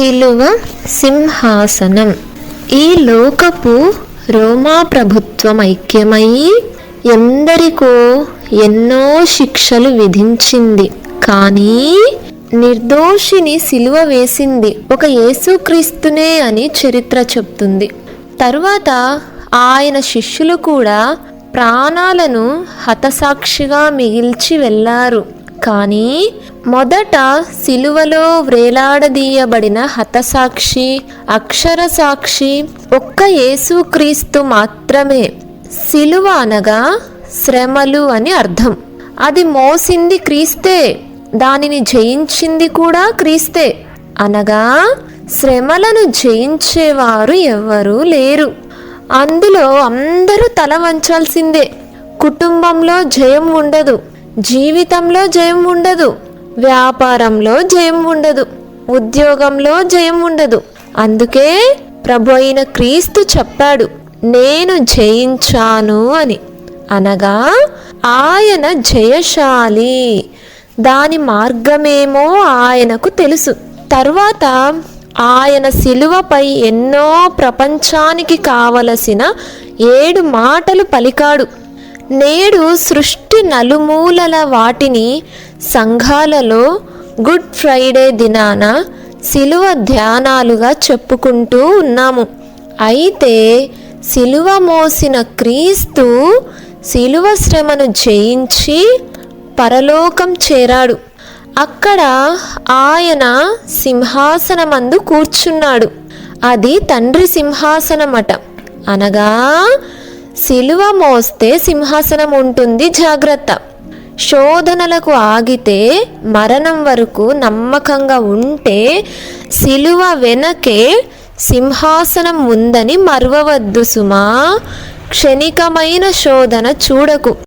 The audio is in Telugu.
సిలువ సింహాసనం. ఈ లోకపు రోమా ప్రభుత్వం ఐక్యమై ఎందరికో ఎన్నో శిక్షలు విధించింది. కానీ నిర్దోషిని సిలువ వేసింది ఒక యేసుక్రీస్తునే అని చరిత్ర చెప్తుంది. తరువాత ఆయన శిష్యులు కూడా ప్రాణాలను హతసాక్షిగా మిగిల్చి వెళ్ళారు. కానీ మొదట సిలువలో వ్రేలాడదీయబడిన హతసాక్షి, అక్షర సాక్షి ఒక్క యేసుక్రీస్తు మాత్రమే. సిలువ అనగా శ్రమలు అని అర్థం. అది మోసింది క్రీస్తే, దానిని జయించింది కూడా క్రీస్తే. అనగా శ్రమలను జయించేవారు ఎవ్వరూ లేరు. అందులో అందరూ తల వంచాల్సిందే. కుటుంబంలో జయం ఉండదు, జీవితంలో జయం ఉండదు, వ్యాపారంలో జయం ఉండదు, ఉద్యోగంలో జయం ఉండదు. అందుకే ప్రభు అయిన క్రీస్తు చెప్పాడు, నేను జయించాను అని. అనగా ఆయన జయశాలి. దాని మార్గమేమో ఆయనకు తెలుసు. తర్వాత ఆయన సిలువపై ఎన్నో ప్రపంచానికి కావలసిన 7 మాటలు పలికాడు. నేడు సృష్టి నలుమూలల వాటిని సంఘాలలో గుడ్ ఫ్రైడే దినాన సిలువ ధ్యానాలుగా చెప్పుకుంటూ ఉన్నాము. అయితే సిలువ మోసిన క్రీస్తు సిలువ శ్రమను జయించి పరలోకం చేరాడు. అక్కడ ఆయన సింహాసనమందు కూర్చున్నాడు. అది తండ్రి సింహాసనమట. అనగా సిలువ మోస్తే సింహాసనం ఉంటుంది, జాగ్రత్త. శోధనలకు ఆగితే, మరణం వరకు నమ్మకంగా ఉంటే సిలువ వెనకే సింహాసనం ఉందని మరువవద్దు సుమా. క్షణికమైన శోధన చూడకు.